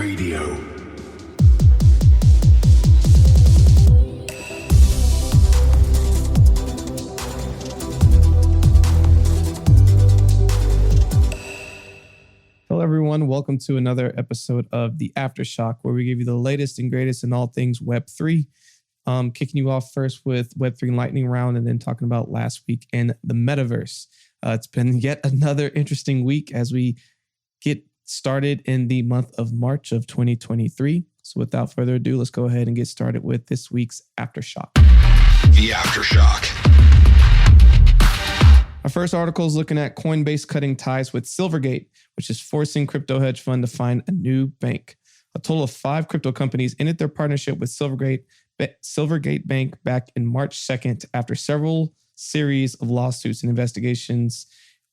Radio. Hello, everyone. Welcome to another episode of The Aftershock, where we give you the latest and greatest in all things Web3. Kicking you off first with Web3 Lightning Round and then talking about last week in the metaverse. It's been yet another interesting week as we get started in the month of March of 2023. So without further ado, let's go ahead and get started with this week's Aftershock. The Aftershock. Our first article is looking at Coinbase cutting ties with Silvergate, which is forcing crypto hedge fund to find a new bank. A total of 5 crypto companies ended their partnership with Silvergate Bank back in March 2nd after several series of lawsuits and investigations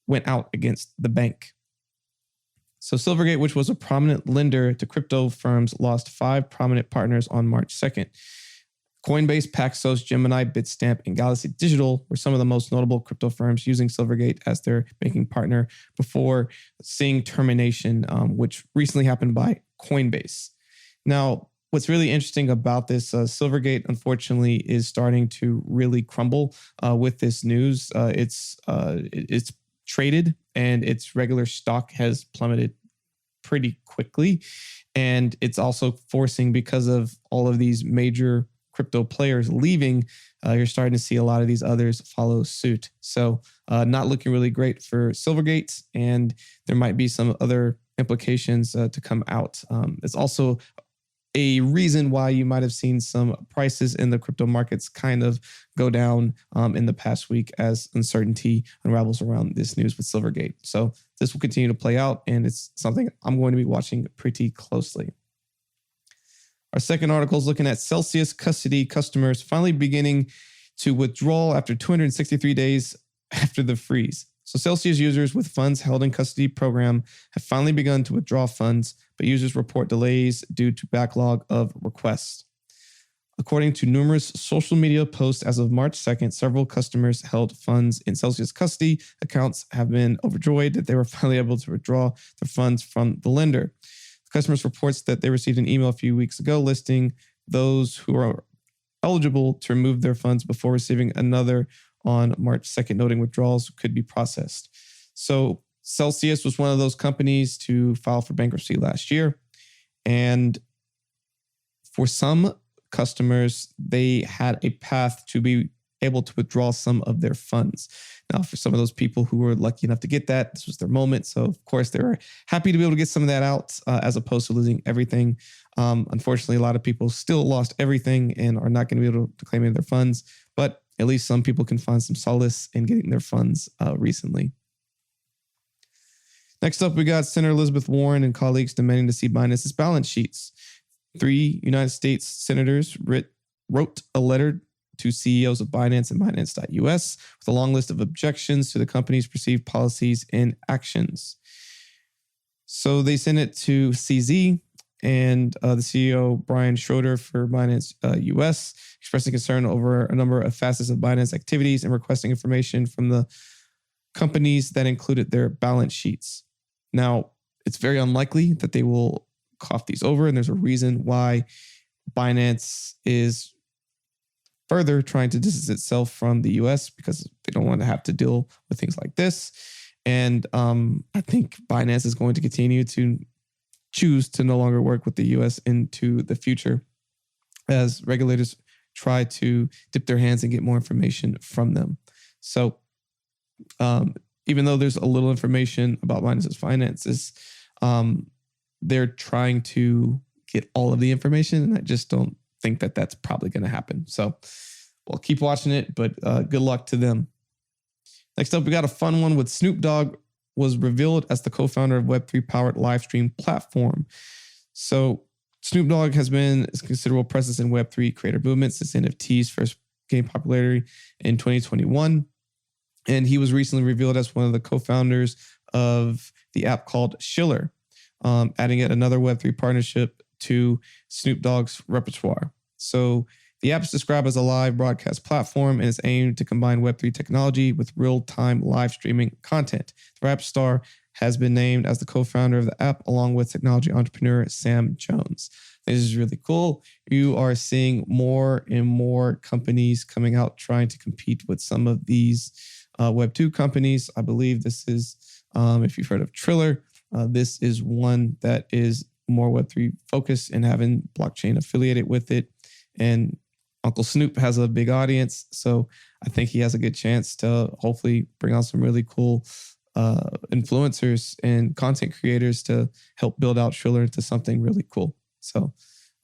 went out against the bank. So Silvergate, which was a prominent lender to crypto firms, lost 5 prominent partners on March 2nd. Coinbase, Paxos, Gemini, Bitstamp, and Galaxy Digital were some of the most notable crypto firms using Silvergate as their banking partner before seeing termination, which recently happened by Coinbase. Now, what's really interesting about this, Silvergate, unfortunately, is starting to really crumble with this news. It's traded and its regular stock has plummeted pretty quickly. And it's also forcing, because of all of these major crypto players leaving, you're starting to see a lot of these others follow suit. So not looking really great for Silvergate, and there might be some other implications to come out. It's also a reason why you might have seen some prices in the crypto markets kind of go down in the past week as uncertainty unravels around this news with Silvergate. So this will continue to play out, and it's something I'm going to be watching pretty closely. Our second article is looking at Celsius custody customers finally beginning to withdraw after 263 days after the freeze. So Celsius users with funds held in custody program have finally begun to withdraw funds, but users report delays due to backlog of requests. According to numerous social media posts as of March 2nd, several customers held funds in Celsius custody accounts have been overjoyed that they were finally able to withdraw their funds from the lender. Customers reports that they received an email a few weeks ago listing those who are eligible to remove their funds before receiving another on March 2nd, noting withdrawals could be processed. So Celsius was one of those companies to file for bankruptcy last year. And for some customers, they had a path to be able to withdraw some of their funds. Now, for some of those people who were lucky enough to get that, this was their moment. So, of course, they were happy to be able to get some of that out as opposed to losing everything. Unfortunately, a lot of people still lost everything and are not going to be able to claim any of their funds. But at least some people can find some solace in getting their funds recently. Next up, we got Senator Elizabeth Warren and colleagues demanding to see Binance's balance sheets. 3 United States senators wrote a letter to CEOs of Binance and Binance.us with a long list of objections to the company's perceived policies and actions. So they sent it to CZ and the CEO, Brian Schroeder for Binance US, expressing concern over a number of facets of Binance activities and requesting information from the companies that included their balance sheets. Now, it's very unlikely that they will cough these over, and there's a reason why Binance is further trying to distance itself from the US because they don't want to have to deal with things like this. And I think Binance is going to continue to choose to no longer work with the US into the future as regulators try to dip their hands and get more information from them. So even though there's a little information about Binance's finances, they're trying to get all of the information, and I just don't think that that's probably going to happen. So we'll keep watching it, but good luck to them. Next up, we got a fun one with Snoop Dogg was revealed as the co-founder of Web3 powered live stream platform. So Snoop Dogg has been a considerable presence in Web3 creator movement since NFTs first gained popularity in 2021. And he was recently revealed as one of the co-founders of the app called Schiller, adding yet another Web3 partnership to Snoop Dogg's repertoire. So the app is described as a live broadcast platform and is aimed to combine Web3 technology with real-time live streaming content. The rap star has been named as the co-founder of the app, along with technology entrepreneur Sam Jones. This is really cool. You are seeing more and more companies coming out trying to compete with some of these Web2 companies. I believe this is, if you've heard of Triller, this is one that is more Web3 focused and having blockchain affiliated with it. And Uncle Snoop has a big audience, so I think he has a good chance to hopefully bring out some really cool influencers and content creators to help build out Triller into something really cool. So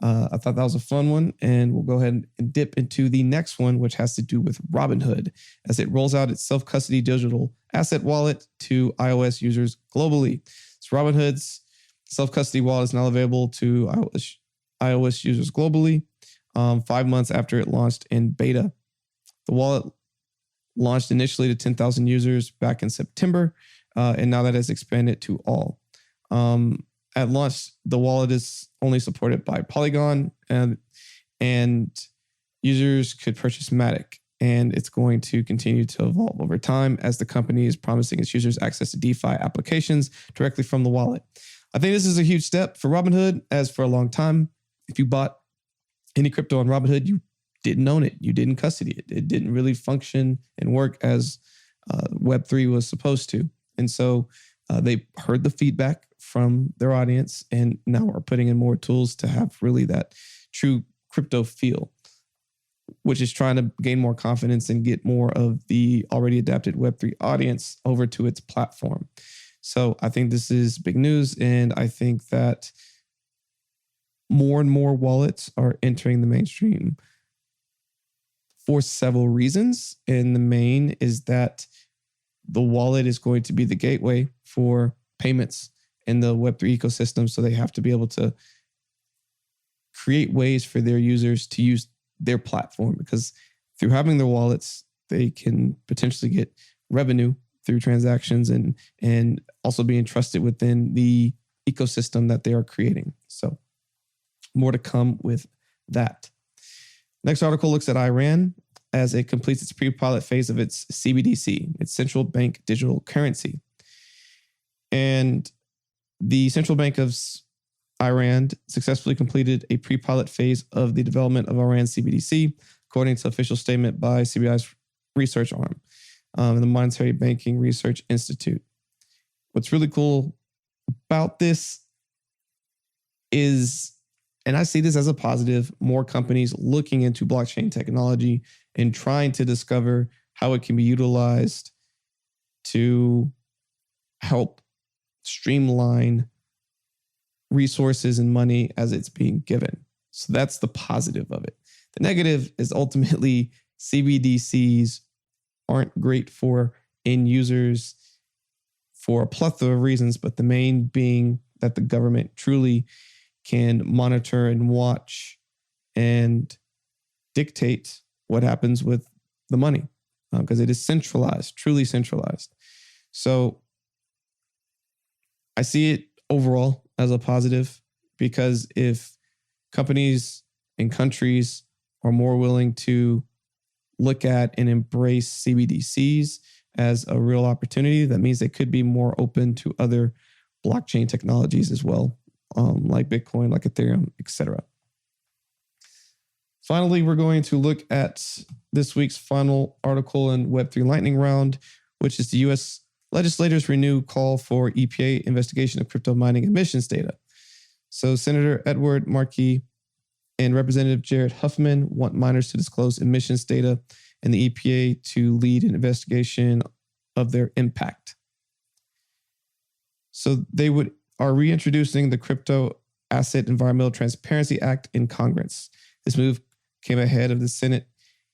I thought that was a fun one, and we'll go ahead and dip into the next one, which has to do with Robinhood, as it rolls out its self-custody digital asset wallet to iOS users globally. So Robinhood's self-custody wallet is now available to iOS users globally, 5 months after it launched in beta. The wallet launched initially to 10,000 users back in September, and now that has expanded to all. At launch, the wallet is only supported by Polygon, and users could purchase Matic, and it's going to continue to evolve over time as the company is promising its users access to DeFi applications directly from the wallet. I think this is a huge step for Robinhood, as for a long time, if you bought any crypto on Robinhood, you didn't own it. You didn't custody it. It didn't really function and work as Web3 was supposed to. And so they heard the feedback from their audience and now are putting in more tools to have really that true crypto feel, which is trying to gain more confidence and get more of the already adapted Web3 audience over to its platform. So I think this is big news, and I think that more and more wallets are entering the mainstream for several reasons. And the main is that the wallet is going to be the gateway for payments in the Web3 ecosystem. So they have to be able to create ways for their users to use their platform, because through having their wallets, they can potentially get revenue through transactions and also being trusted within the ecosystem that they are creating. So more to come with that. Next article looks at Iran as it completes its pre-pilot phase of its CBDC, its central bank digital currency. And the Central Bank of Iran successfully completed a pre-pilot phase of the development of Iran's CBDC, according to official statement by CBI's research arm, the Monetary Banking Research Institute. What's really cool about this is, and I see this as a positive, more companies looking into blockchain technology and trying to discover how it can be utilized to help streamline resources and money as it's being given. So that's the positive of it. The negative is ultimately CBDCs aren't great for end users for a plethora of reasons, but the main being that the government truly can monitor and watch and dictate what happens with the money, because it is centralized, truly centralized. So I see it overall as a positive, because if companies and countries are more willing to look at and embrace CBDCs as a real opportunity, that means they could be more open to other blockchain technologies as well, like Bitcoin, like Ethereum, etc. Finally, we're going to look at this week's final article in Web3 Lightning Round, which is the U.S. legislators renew call for EPA investigation of crypto mining emissions data. So Senator Edward Markey and Representative Jared Huffman want miners to disclose emissions data and the EPA to lead an investigation of their impact. So they are reintroducing the Crypto Asset Environmental Transparency Act in Congress. This move came ahead of the Senate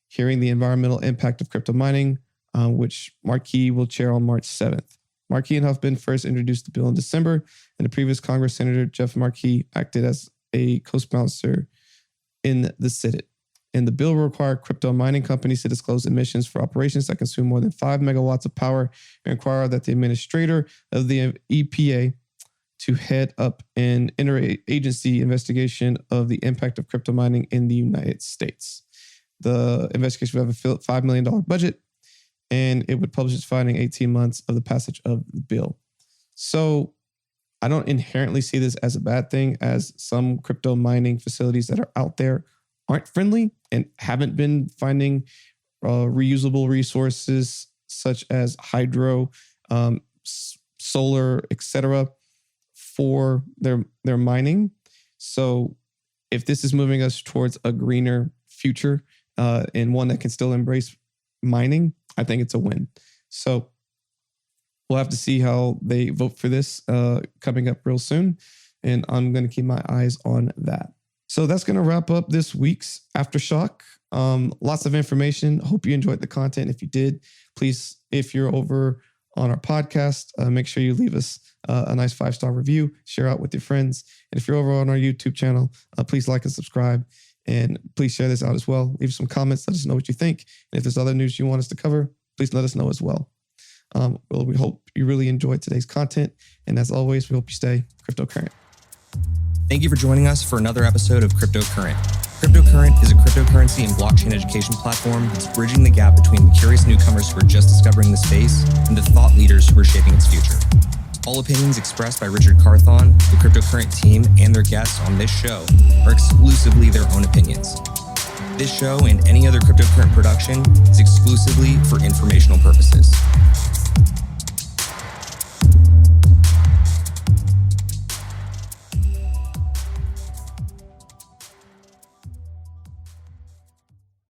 hearing the environmental impact of crypto mining, which Markey will chair on March 7th. Markey and Huffman first introduced the bill in December, and the previous Congress Senator Jeff Markey acted as a co-sponsor in the Senate. And the bill will require crypto mining companies to disclose emissions for operations that consume more than 5 megawatts of power and require that the administrator of the EPA to head up an interagency investigation of the impact of crypto mining in the United States. The investigation would have a $5 million budget, and it would publish its finding 18 months of the passage of the bill. So I don't inherently see this as a bad thing, as some crypto mining facilities that are out there aren't friendly and haven't been finding reusable resources such as hydro, solar, etc., for their mining. So if this is moving us towards a greener future and one that can still embrace mining, I think it's a win. So we'll have to see how they vote for this coming up real soon. And I'm going to keep my eyes on that. So that's going to wrap up this week's Aftershock. Lots of information. Hope you enjoyed the content. If you did, please, if you're over on our podcast, make sure you leave us a nice 5-star review, share out with your friends. And if you're over on our YouTube channel, please like and subscribe. And please share this out as well. Leave some comments. Let us know what you think. And if there's other news you want us to cover, please let us know as well. Well, we hope you really enjoyed today's content. And as always, we hope you stay cryptocurrent. Thank you for joining us for another episode of Cryptocurrent. Cryptocurrent is a cryptocurrency and blockchain education platform that's bridging the gap between the curious newcomers who are just discovering the space and the thought leaders who are shaping its future. All opinions expressed by Richard Carthon, the Cryptocurrent team, and their guests on this show are exclusively their own opinions. This show and any other cryptocurrent production is exclusively for informational purposes.